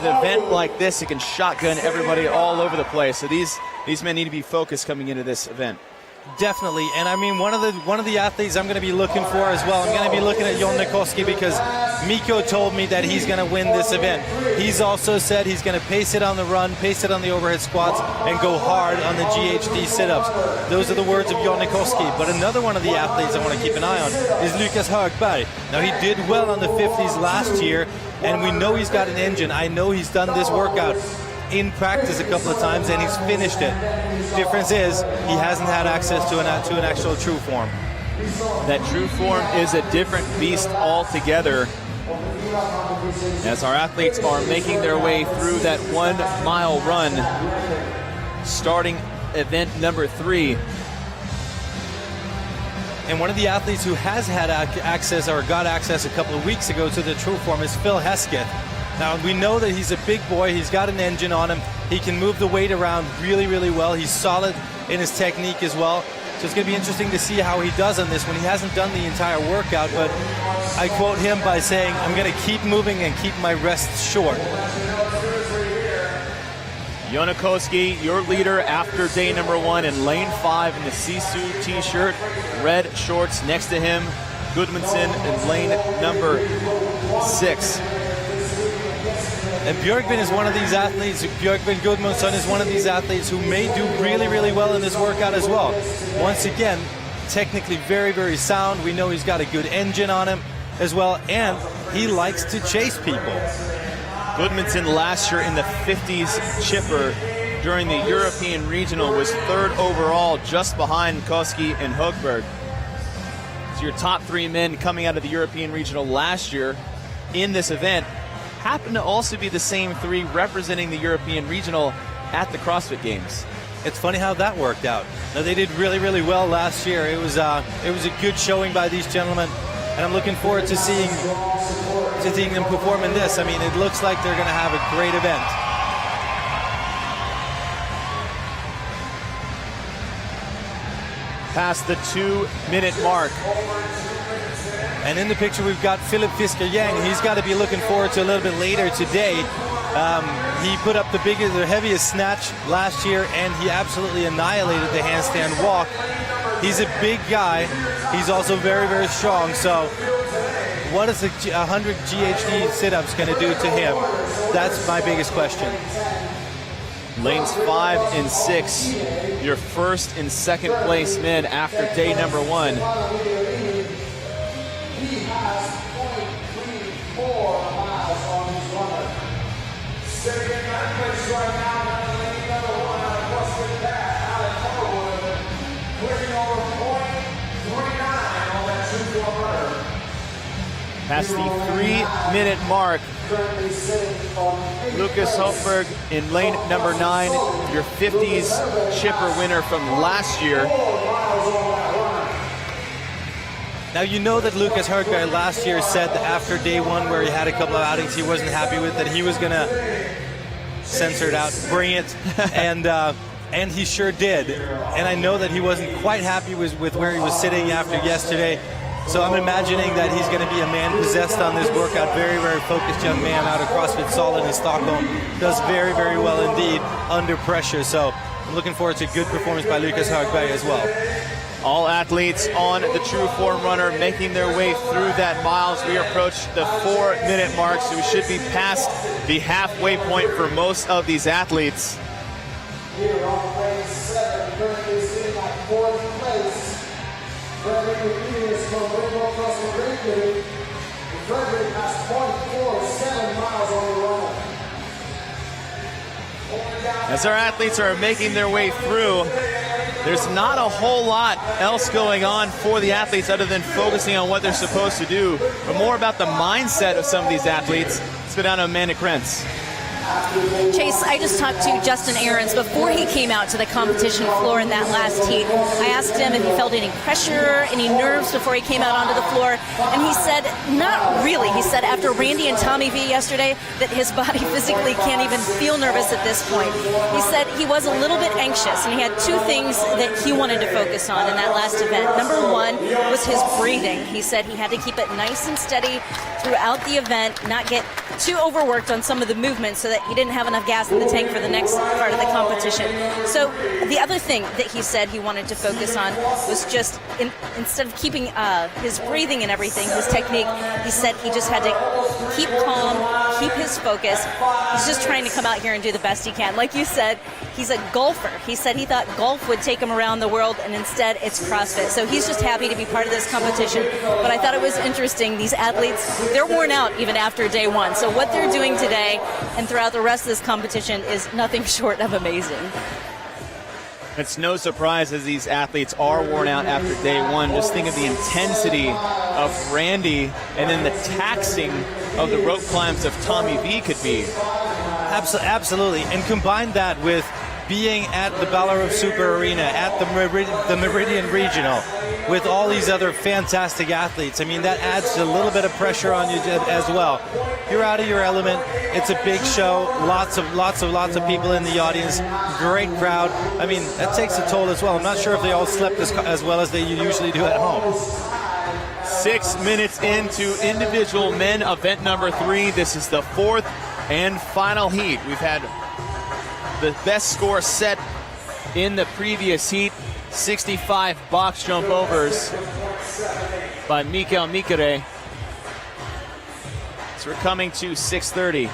An event like this, it can shotgun everybody all over the place. So these men need to be focused coming into this event. Definitely, and I mean one of the athletes I'm going to be looking for as well. I'm going to be looking at Jonne Koski because Mikko told me that he's going to win this event. He's also said he's going to pace it on the run, pace it on the overhead squats, and go hard on the GHD sit-ups. Those are the words of Jonne Koski. But another one of the athletes I want to keep an eye on is Lukas Högberg. Now he did well on the 50s last year, and we know he's got an engine. I know he's done this workout in practice a couple of times and he's finished it. Difference is he hasn't had access to an actual true form. That true form is a different beast altogether. As our athletes are making their way through that 1 mile run, starting event number 3. And one of the athletes who has had access or got access a couple of weeks ago to the true form is Phil Hesketh. Now, we know that he's a big boy. He's got an engine on him. He can move the weight around really, really well. He's solid in his technique as well. So it's going to be interesting to see how he does on this when he hasn't done the entire workout. But I quote him by saying, I'm going to keep moving and keep my rests short. Jonne Koski, your leader after day number 1 in lane 5 in the Sisu t-shirt, red shorts. Next to him, Gudmundsson in lane number 6. And Björgvin is one of these athletes, Björgvin Gudmundsson is one of these athletes who may do really, really well in this workout as well. Once again, technically very, very sound. We know he's got a good engine on him as well, and he likes to chase people. Gudmundsson last year in the 50s chipper during the European Regional was 3rd overall, just behind Koski and Högberg. So your top 3 men coming out of the European Regional last year in this event happen to also be the same 3 representing the European Regional at the CrossFit Games. It's funny how that worked out. Now, they did really, really well last year. It was a good showing by these gentlemen, and I'm looking forward to seeing them perform in this. I mean, it looks like they're going to have a great event. Past the 2-minute mark. And in the picture, we've got Philip Fisker-Yang. He's got to be looking forward to a little bit later today. He put up the heaviest snatch last year, and he absolutely annihilated the handstand walk. He's a big guy. He's also very, very strong. So what is 100 GHD sit-ups going to do to him? That's my biggest question. Lanes 5 and 6, your 1st and 2nd place men after day number 1. He has 23.4 miles on his runner. Sitting in that place right now, lane number 1 on a CrossFit path, Alec Harwood, clicking over 0.39 on that 2-4 runner. Past the 3-minute mark, Lukas Högberg in lane number 9, your 50s chipper winner from last year. Now, you know that Lukas Högberg last year said that after day 1 where he had a couple of outings he wasn't happy with, that he was going to censor it out, bring it, and he sure did. And I know that he wasn't quite happy with where he was sitting after yesterday. So I'm imagining that he's going to be a man possessed on this workout. Very, very focused young man out of CrossFit Solid in Stockholm. Does very, very well indeed under pressure. So I'm looking forward to a good performance by Lukas Högberg as well. All athletes on the True Form Runner making their way through that mile as we approach the 4-minute mark, so we should be past the halfway point for most of these athletes. Here on lane 7, currently sitting at 4th place. Frederick Rodriguez from Rainbow CrossFit Ringley. Frederick has 0.47 miles on the run. As our athletes are making their way through, there's not a whole lot else going on for the athletes other than focusing on what they're supposed to do, but more about the mindset of some of these athletes. Let's go down to Amanda Krentz. Chase, I just talked to Justin Ahrens before he came out to the competition floor in that last heat. I asked him if he felt any pressure, any nerves before he came out onto the floor, and he said, not really. He said after Randy and Tommy V yesterday that his body physically can't even feel nervous at this point. He said he was a little bit anxious, and he had two things that he wanted to focus on in that last event. Number one was his breathing. He said he had to keep it nice and steady throughout the event, not get too overworked on some of the movements so that he didn't have enough gas in the tank for the next part of the competition. So the other thing that he said he wanted to focus on was just instead of keeping his breathing and everything, his technique, he said he just had to keep calm, keep his focus. He's just trying to come out here and do the best he can. Like you said, he's a golfer. He said he thought golf would take him around the world, and instead it's CrossFit. So he's just happy to be part of this competition. But I thought it was interesting. These athletes, they're worn out even after day one. So what they're doing today and throughout the rest of this competition is nothing short of amazing. It's no surprise as these athletes are worn out after day one. Just think of the intensity of Randy and then the taxing of the rope climbs of Tommy V could be. Absolutely. And combine that with being at the Belarus Super Arena, at the Meridian Regional, with all these other fantastic athletes. I mean, that adds a little bit of pressure on you as well. You're out of your element. It's a big show. Lots of people in the audience. Great crowd. I mean, that takes a toll as well. I'm not sure if they all slept as well as they usually do at home. 6 minutes into individual men event number 3. This is the 4th and final heat. We've had the best score set in the previous heat, 65 box jump overs by Mikael Mikere. So we're coming to 6:30.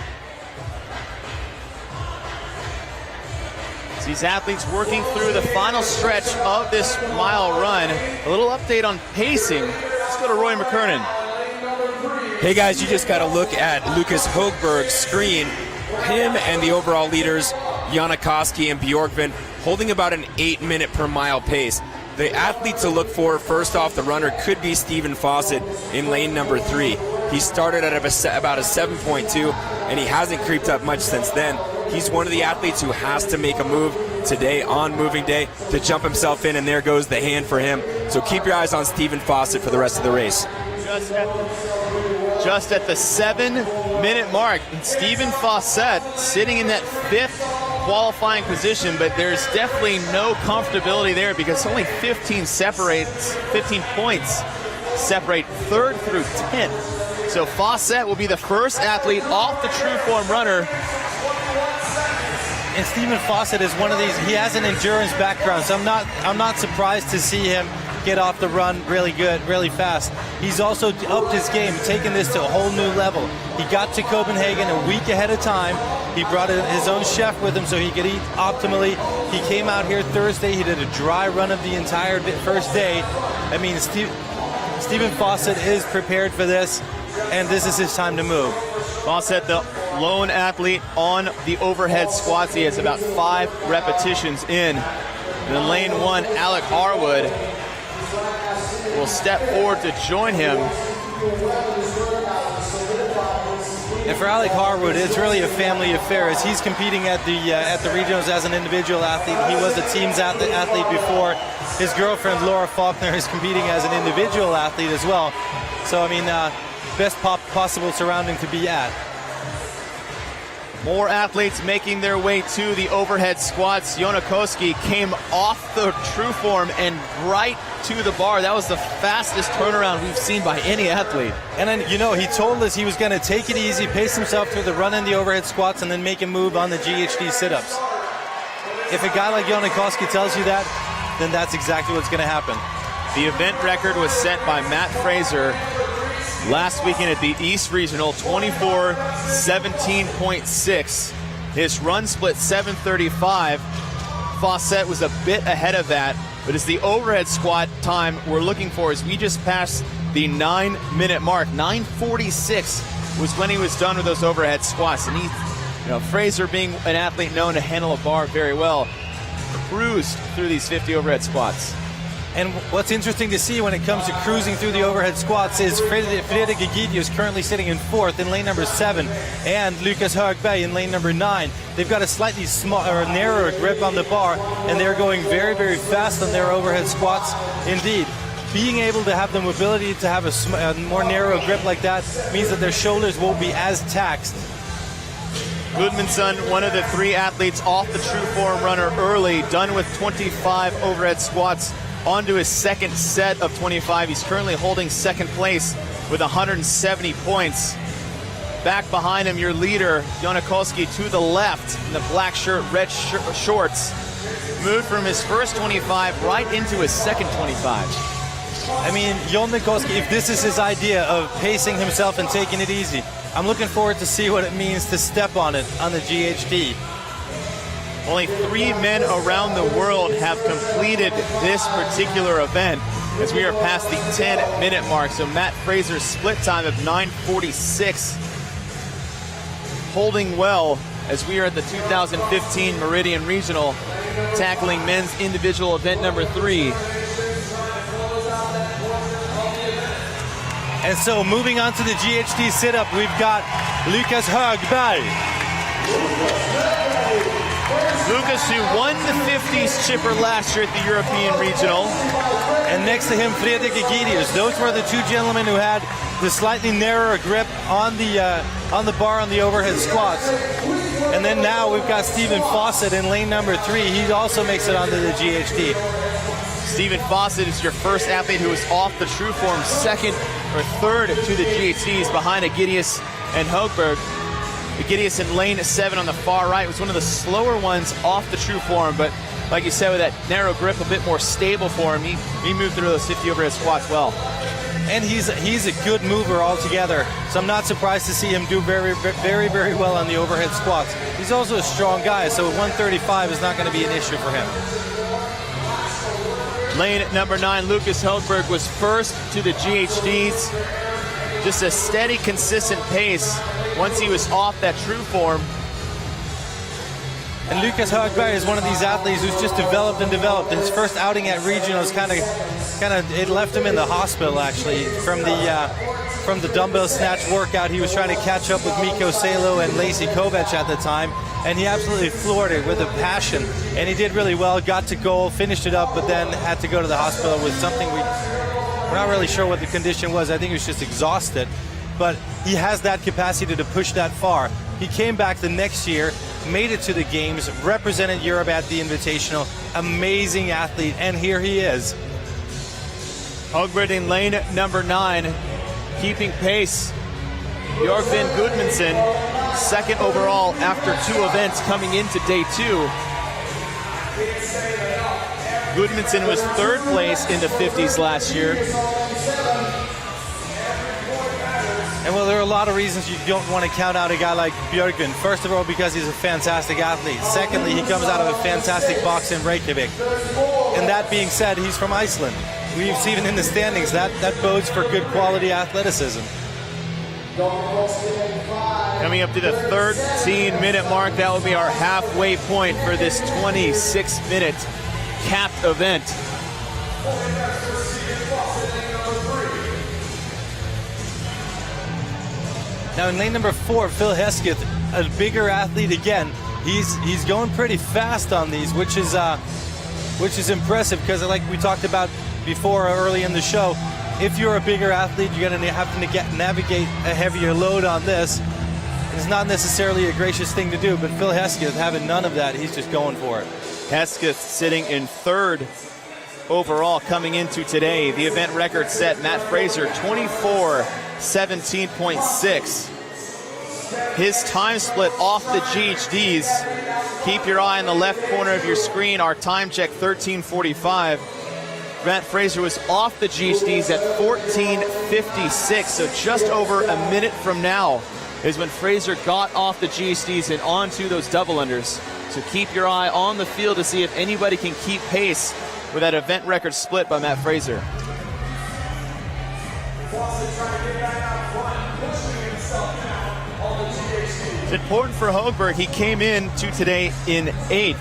These athletes working through the final stretch of this mile run. A little update on pacing. Let's go to Roy McKernan. Hey guys, you just got to look at Lukas Högberg's screen. Him and the overall leaders, Jonne Koski and Björgvin, holding about an 8-minute per mile pace. The athlete to look for, first off the runner, could be Stephen Fawcett in lane number 3. He started at about a 7.2, and he hasn't creeped up much since then. He's one of the athletes who has to make a move today on moving day to jump himself in, and there goes the hand for him. So keep your eyes on Stephen Fawcett for the rest of the race. Just at the 7-minute mark, and Stephen Fawcett sitting in that 5th qualifying position, but there's definitely no comfortability there because only 15 points separate 3rd through 10th. So Fawcett will be the first athlete off the true form runner. And Stephen Fawcett is one of these, he has an endurance background, so I'm not surprised to see him get off the run really good, really fast. He's also upped his game, taken this to a whole new level. He got to Copenhagen a week ahead of time. He brought his own chef with him so he could eat optimally. He came out here Thursday. He did a dry run of the entire first day. I mean, Stephen Fawcett is prepared for this, and this is his time to move. Fawcett, the lone athlete on the overhead squats. He has about 5 repetitions in. And in lane 1, Alec Harwood will step forward to join him. And for Alec Harwood, it's really a family affair as he's competing at the regionals as an individual athlete. He was a team's athlete before. His girlfriend, Laura Faulkner, is competing as an individual athlete as well. So, I mean, best possible surrounding to be at. More athletes making their way to the overhead squats. Jonne Koski came off the true form and right to the bar. That was the fastest turnaround we've seen by any athlete. And then, you know, he told us he was going to take it easy, pace himself through the run and the overhead squats, and then make a move on the GHD sit-ups. If a guy like Jonne Koski tells you that, then that's exactly what's going to happen. The event record was set by Matt Fraser last weekend at the East Regional, 24:17.6. His run split 7:35. Fawcett was a bit ahead of that, but it's the overhead squat time we're looking for as we just passed the 9-minute mark. 9:46 was when he was done with those overhead squats. And he, you know, Fraser being an athlete known to handle a bar very well, cruised through these 50 overhead squats. And what's interesting to see when it comes to cruising through the overhead squats is Fredrik Egidius currently sitting in 4th in lane number 7, and Lukas Högberg in lane number 9. They've got a slightly narrower grip on the bar, and they're going very, very fast on their overhead squats indeed. Being able to have the mobility to have a more narrow grip like that means that their shoulders won't be as taxed. Gudmundsson, one of the 3 athletes off the true form runner early, done with 25 overhead squats, onto his second set of 25. He's currently holding second place with 170 points. Back behind him, your leader, Jonne Koski, to the left in the black shirt, red shorts. Moved from his first 25 right into his second 25. I mean, Jonne Koski, if this is his idea of pacing himself and taking it easy, I'm looking forward to see what it means to step on it on the GHD. Only 3 men around the world have completed this particular event as we are past the 10-minute mark. So Matt Fraser's split time of 9:46, holding well as we are at the 2015 Meridian Regional, tackling men's individual event number 3. And so moving on to the GHD sit-up, we've got Lukas Högberg. Lukas, who won the 50s chipper last year at the European Regional. And next to him, Fredrik Egidius. Those were the 2 gentlemen who had the slightly narrower grip on the bar on the overhead squats. And then now we've got Stephen Fawcett in lane number 3. He also makes it onto the GHD. Stephen Fawcett is your first athlete who is off the true form, second or third to the GHDs behind Egidius and Högberg. Egidius in lane 7 on the far right was one of the slower ones off the true form, but like you said, with that narrow grip, a bit more stable for him. He moved through those 50 overhead squats well. And he's a good mover altogether, so I'm not surprised to see him do very, very, very well on the overhead squats. He's also a strong guy, so 135 is not going to be an issue for him. Lane number 9, Lukas Högberg, was first to the GHDs. Just a steady, consistent pace once he was off that true form. And Lukas Högberg is one of these athletes who's just developed and developed. His first outing at regionals kind of it left him in the hospital actually from the dumbbell snatch workout. He was trying to catch up with Mikko Salo and Lacey Kovac at the time, and he absolutely floored it with a passion. And he did really well, got to goal, finished it up, but then had to go to the hospital with something we're not really sure what the condition was. I think he was just exhausted, but he has that capacity to push that far. He came back the next year, made it to the games, represented Europe at the Invitational. Amazing athlete, and here he is. Högberg in lane number 9, keeping pace. Björgvin Gudmundsson, second overall after 2 events coming into day 2. Gudmundsson was 3rd place in the 50s last year. And well, there are a lot of reasons you don't want to count out a guy like Björgvin. First of all, because he's a fantastic athlete. Secondly, he comes out of a fantastic box in Reykjavik. And that being said, he's from Iceland. We've seen in the standings that bodes for good quality athleticism. Coming up to the 13-minute mark, that will be our halfway point for this 26-minute capped event. Now in lane number 4, Phil Hesketh, a bigger athlete again. He's going pretty fast on these, which is impressive because, like we talked about before early in the show, if you're a bigger athlete, you're going to have to navigate a heavier load on this. It's not necessarily a gracious thing to do, but Phil Hesketh having none of that, he's just going for it. Hesketh sitting in 3rd overall coming into today. The event record set, Matt Fraser, 24:17.6. His time split off the GHDs. Keep your eye on the left corner of your screen. Our time check, 13:45. Matt Fraser was off the GHDs at 14:56, so just over a minute from now is when Fraser got off the GHDs and onto those double unders. So keep your eye on the field to see if anybody can keep pace with that event record split by Matt Fraser. It's important for Högberg. He came in to today in 8th.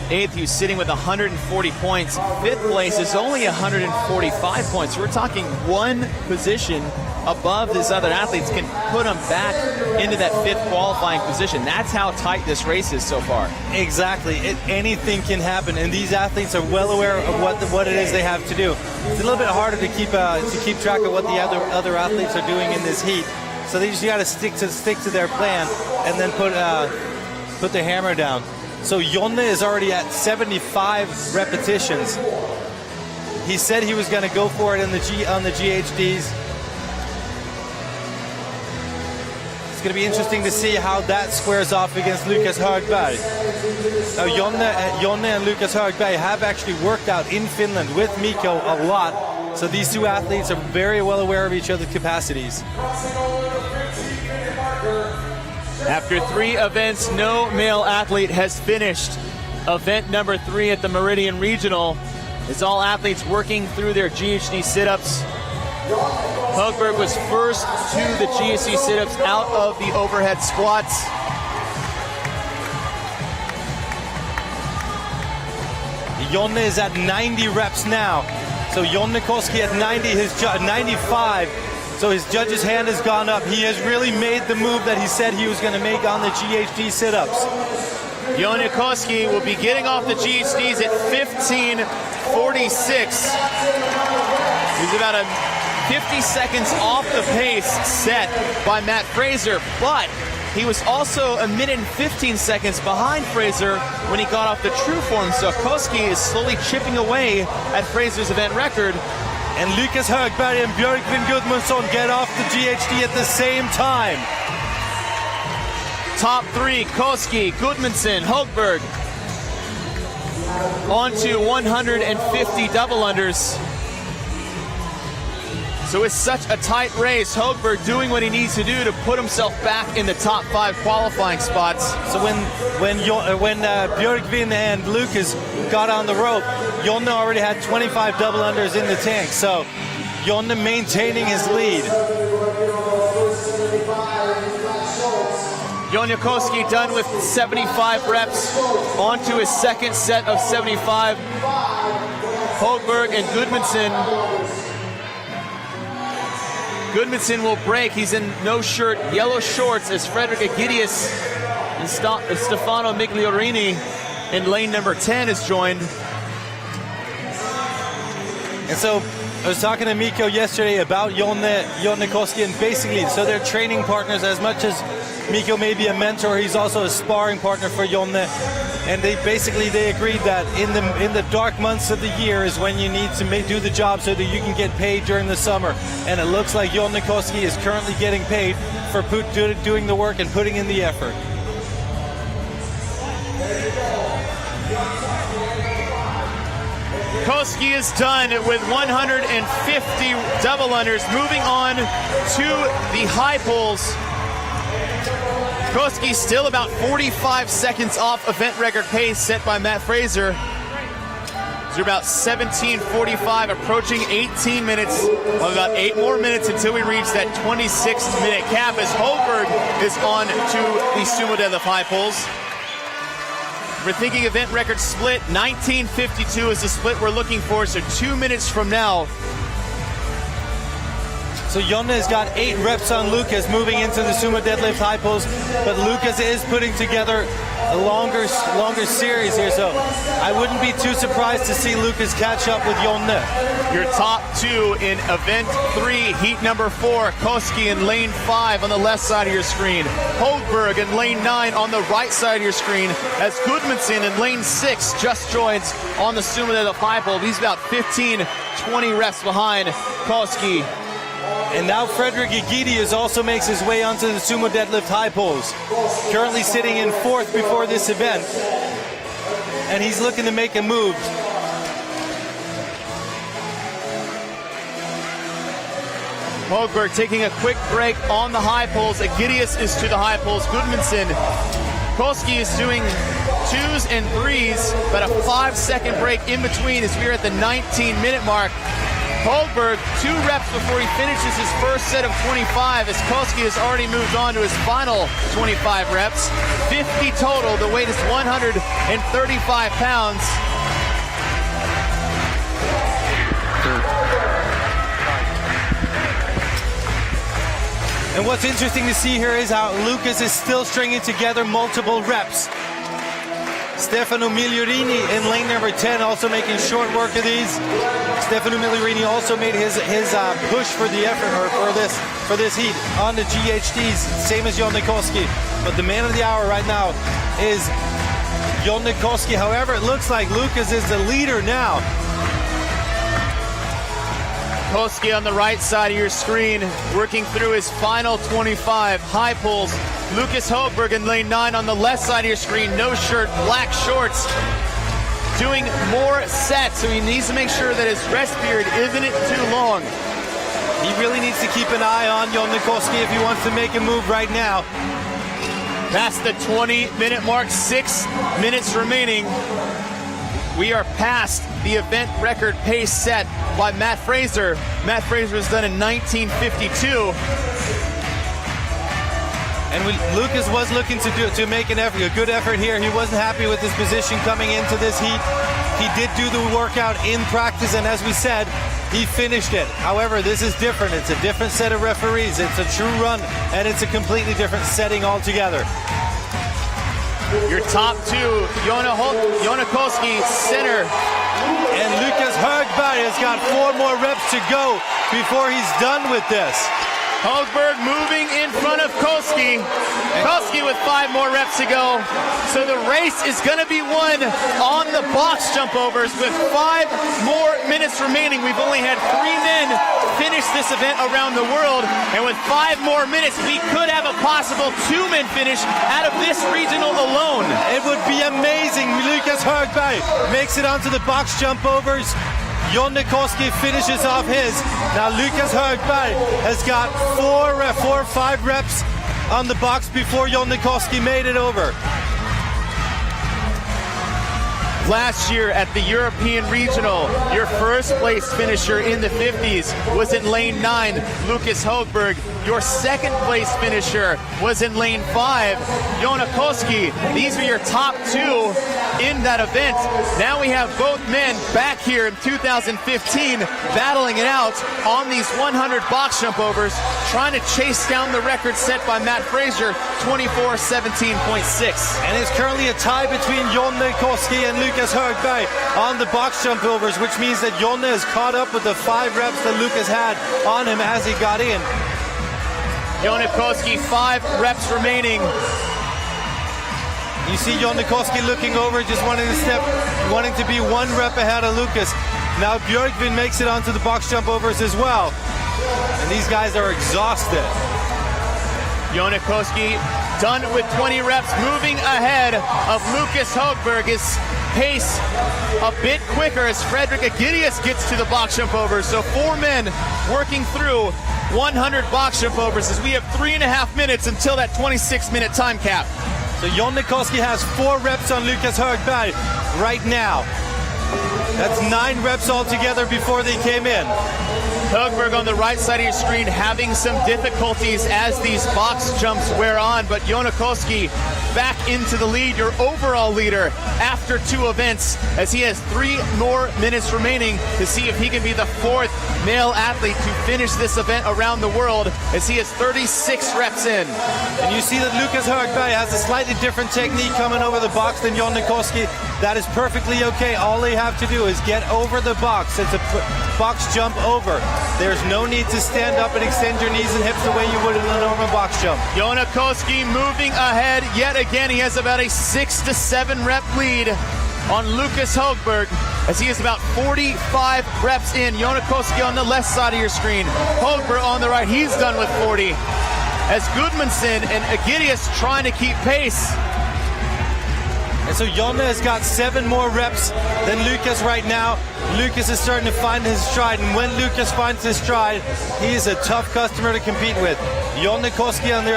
8th, who's sitting with 140 points. 5th place is only 145 points. We're talking one position above these other athletes can put them back into that 5th qualifying position. That's how tight this race is so far. Exactly. Anything can happen, and these athletes are well aware of what it is they have to do. It's a little bit harder to keep track of what the other athletes are doing in this heat. So they just got to stick to their plan and then put the hammer down. So Jonne is already at 75 repetitions. He said he was going to go for it on the GHDs. It's going to be interesting to see how that squares off against Lukas Högberg. Now, Jonne and Lukas Högberg have actually worked out in Finland with Mikko a lot, so these two athletes are very well aware of each other's capacities. After 3 events, no male athlete has finished event number 3 at the Meridian Regional. It's all athletes working through their GHD sit-ups. Högberg was first to the GHD sit-ups out of the overhead squats. Jonne is at 90 reps now. So Jonne Koski at 90, 95. So his judge's hand has gone up. He has really made the move that he said he was going to make on the GHD sit-ups. Jonne Koski will be getting off the GHDs at 15:46. He's about 50 seconds off the pace set by Matt Fraser, but he was also 1 minute and 15 seconds behind Fraser when he got off the true form. So Koski is slowly chipping away at Fraser's event record. And Lukas Högberg and Björgvin Gudmundsson get off the GHD at the same time. Top 3, Koski, Gudmundsson, Högberg. On to 150 double unders. So it's such a tight race. Högberg doing what he needs to do to put himself back in the top 5 qualifying spots. So when Björgvin and Lukas got on the rope, Jonne already had 25 double unders in the tank. So Jonne maintaining his lead. Jonne Koski done with 75 reps, on to his second set of 75. Högberg and Gudmundsson. Gudmundsson will break. He's in no shirt, yellow shorts as Fredrik Agidius and Stefano Migliorini in lane number 10 is joined. And so I was talking to Mikko yesterday about Jonne Koski, and basically, so they're training partners. As much as Mikko may be a mentor, he's also a sparring partner for Jonne. And they agreed that in the dark months of the year is when you need to do the job so that you can get paid during the summer. And it looks like Jonne Koski is currently getting paid for doing the work and putting in the effort. Koski is done with 150 double unders. Moving on to the high pulls. Koski still about 45 seconds off event record pace set by Matt Fraser. They're about 17:45, approaching 18 minutes. Well, about 8 more minutes until we reach that 26-minute cap as Högberg is on to the sumo deadlift high pulls. We're thinking event record split. 19:52 is the split we're looking for, so 2 minutes from now. So Jonne has got 8 reps on Lukas moving into the sumo deadlift high pulls, but Lukas is putting together a longer series here, so I wouldn't be too surprised to see Lukas catch up with Jonne. Your top 2 in event 3, heat number 4, Koski in lane 5 on the left side of your screen. Högberg in lane 9 on the right side of your screen, as Gudmundsson in lane 6 just joins on the sumo deadlift high pull. He's about 15-20 reps behind Koski. And now Fredrik Agidius also makes his way onto the sumo deadlift high pulls. Currently sitting in 4th before this event. And he's looking to make a move. Högberg taking a quick break on the high pulls. Agidius is to the high pulls. Gudmundsson. Koski is doing 2s and 3s, but a 5-second break in between as we're at the 19-minute mark. Högberg 2 reps before he finishes his first set of 25, as Koski has already moved on to his final 25 reps. 50 total. The weight is 135 pounds. And what's interesting to see here is how Lukas is still stringing together multiple reps. Stefano Migliorini in lane number 10 also making short work of these. Stefano Migliorini also made his push for the effort, or for this heat on the GHDs, same as Jonne Koski. But the man of the hour right now is Jonne Koski. However, it looks like Lukas is the leader now. Koski on the right side of your screen, working through his final 25 high pulls. Lukas Högberg in lane 9 on the left side of your screen, no shirt, black shorts, doing more sets, so he needs to make sure that his rest period isn't too long. He really needs to keep an eye on Jonne Koski if he wants to make a move right now. Past the 20-minute mark, 6 minutes remaining. We are past the event record pace set by Matt Fraser. Matt Fraser was done in 1952. And Lukas was looking to make a good effort here. He wasn't happy with his position coming into this heat. He did do the workout in practice, and as we said, he finished it. However, this is different. It's a different set of referees. It's a true run, and it's a completely different setting altogether. Your top two, Jonne Koski, center. And Lukas Högberg has got 4 more reps to go before he's done with this. Högberg moving in front of Koski. Koski with 5 more reps to go. So the race is going to be won on the box jump overs with 5 more minutes remaining. We've only had 3 men finish this event around the world. And with 5 more minutes, we could have a possible 2 men finish out of this regional alone. It would be amazing. Lukas Högberg makes it onto the box jump overs. Jonne Koski finishes off his. Now Lukas Högberg has got 4 or 5 reps on the box before Jonne Koski made it over. Last year at the European Regional, your first place finisher in the 50s was in lane 9, Lukas Högberg. Your second place finisher was in lane 5, Jonne Koski. These were your top 2 in that event. Now we have both men back here in 2015 battling it out on these 100 box jump overs, trying to chase down the record set by Matt Fraser, 24:17.6. And it's currently a tie between Jonne Koski and Lukas Högberg on the box jump overs, which means that Jonne has caught up with the 5 reps that Lukas had on him as he got in. Jonne Koski, 5 reps remaining. You see Jonne Koski looking over, just wanting to be 1 rep ahead of Lukas. Now Björgvin makes it onto the box jump overs as well. And these guys are exhausted. Jonne Koski done with 20 reps, moving ahead of Lukas Högberg. His pace a bit quicker as Fredrik Agidius gets to the box jump overs. So 4 men working through 100 box jump overs as we have 3.5 minutes until that 26-minute time cap. So Jonne Koski has 4 reps on Lukas Högberg right now. That's 9 reps altogether before they came in. Högberg on the right side of your screen having some difficulties as these box jumps wear on, but Jonne Koski back into the lead, your overall leader after 2 events, as he has 3 more minutes remaining to see if he can be the 4th male athlete to finish this event around the world, as he has 36 reps in. And you see that Lukas Högberg has a slightly different technique coming over the box than Jonne Koski. That is perfectly okay. All they have to do is get over the box. It's a box jump over. There's no need to stand up and extend your knees and hips the way you would in a normal box jump. Jonne Koski moving ahead yet again. He has about a 6 to 7 rep lead on Lukas Högberg, as he is about 45 reps in. Jonne Koski on the left side of your screen. Högberg on the right, he's done with 40. As Gudmundsson and Agidius trying to keep pace. And so Jonne has got 7 more reps than Lukas right now. Lukas is starting to find his stride, and when Lukas finds his stride, he is a tough customer to compete with. Jonne Koski on the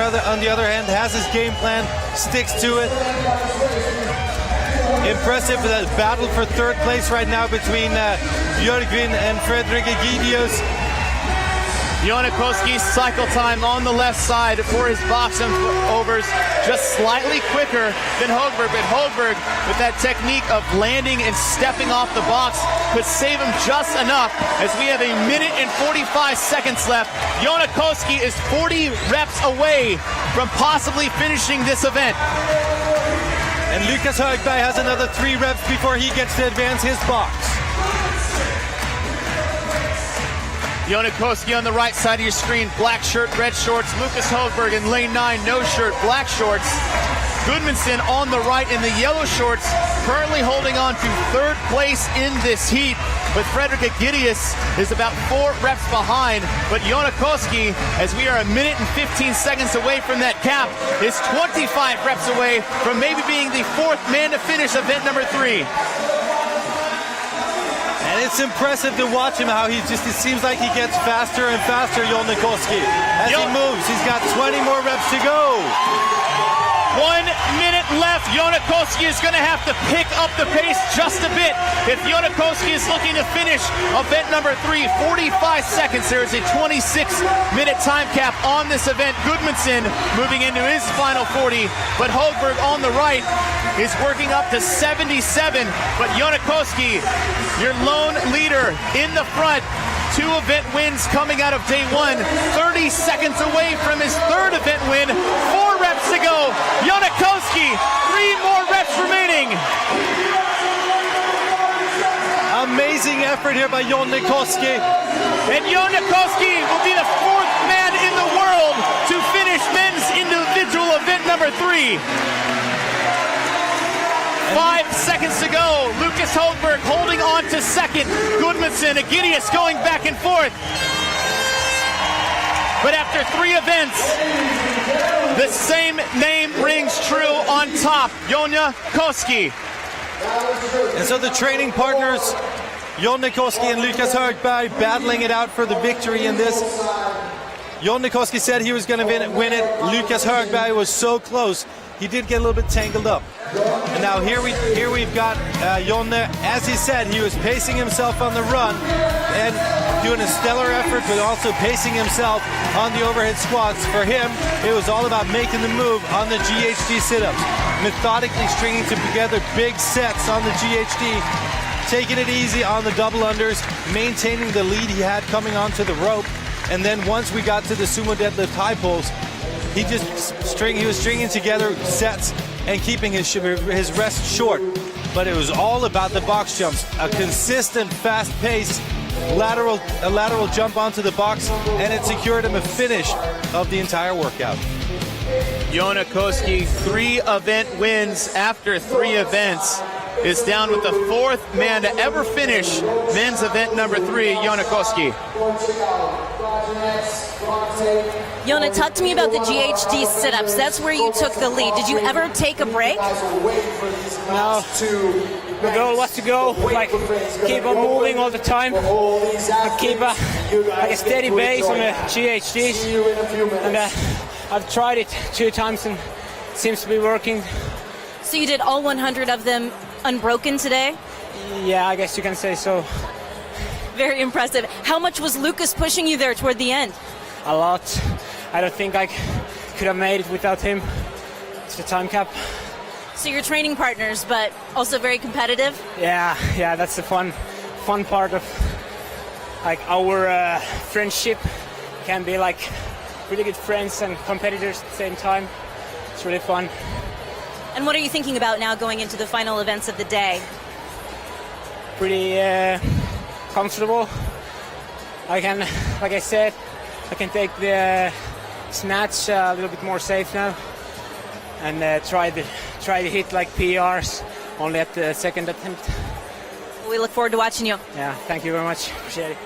other hand has his game plan, sticks to it. Impressive that battle for 3rd place right now between Björgvin and Fredrik Egidius. Jonne Koski's cycle time on the left side for his box overs, just slightly quicker than Högberg, but Högberg, with that technique of landing and stepping off the box, could save him just enough as we have 1 minute and 45 seconds left. Jonne Koski is 40 reps away from possibly finishing this event. And Lukas Högberg has another 3 reps before he gets to advance his box. Jonne Koski on the right side of your screen, black shirt, red shorts. Lukas Högberg in lane 9, no shirt, black shorts. Gudmundsson on the right in the yellow shorts, currently holding on to 3rd place in this heat. But Fredrik Egidius is about 4 reps behind. But Jonne Koski, as we are 1 minute and 15 seconds away from that cap, is 25 reps away from maybe being the 4th man to finish event number 3. And it's impressive to watch him, how it seems like he gets faster and faster, Jonne Koski. As he moves, he's got 20 more reps to go. 1 minute left. Jonne Koski is going to have to pick up the pace just a bit. If Jonne Koski is looking to finish event number 3, 45 seconds. There is a 26-minute time cap on this event. Gudmundsson moving into his final 40, but Högberg on the right is working up to 77. But Jonne Koski, your lone leader in the front. 2 event wins coming out of day 1. 30 seconds away from his 3rd event win. 4 reps to go. Jonne Koski, 3 more reps remaining. Amazing effort here by Jonne Koski. And Jonne Koski will be the 4th man in the world to finish men's individual event number 3. 5 seconds to go. Lukas Högberg holding on to 2nd. Gudmundsson, Egidius going back and forth. But after 3 events, the same name rings true on top. Jonne Koski. And so the training partners, Jonne Koski and Lukas Högberg, battling it out for the victory in this. Jonne Koski said he was going to win it. Lukas Högberg was so close. He did get a little bit tangled up. And now here we've got Jonne. As he said, he was pacing himself on the run and doing a stellar effort, but also pacing himself on the overhead squats. For him, it was all about making the move on the GHD sit-ups, methodically stringing together big sets on the GHD, taking it easy on the double unders, maintaining the lead he had coming onto the rope. And then once we got to the sumo deadlift high pulls, he was stringing together sets and keeping his rest short. But it was all about the box jumps, a consistent, fast pace, a lateral jump onto the box, and it secured him a finish of the entire workout. Jonne Koski, 3 event wins after 3 events, is down with the 4th man to ever finish men's event number 3, Jonne Koski. Jonne, talk to me about the GHD sit-ups. That's where you took the lead. Did you ever take a break? No. The goal was to go, keep on moving all the time, keep a steady base on the GHDs. And I've tried it 2 times and it seems to be working. So you did all 100 of them unbroken today? Yeah, I guess you can say so. Very impressive. How much was Lukas pushing you there toward the end? A lot. I don't think I could have made it without him. It's the time cap. So you're training partners, but also very competitive? Yeah, that's the fun part of our friendship. Can be really good friends and competitors at the same time. It's really fun. And what are you thinking about now going into the final events of the day? Pretty comfortable. Like I said, I can take the snatch a little bit more safe now and try to hit PRs only at the 2nd attempt. We look forward to watching you. Yeah, thank you very much. Appreciate it.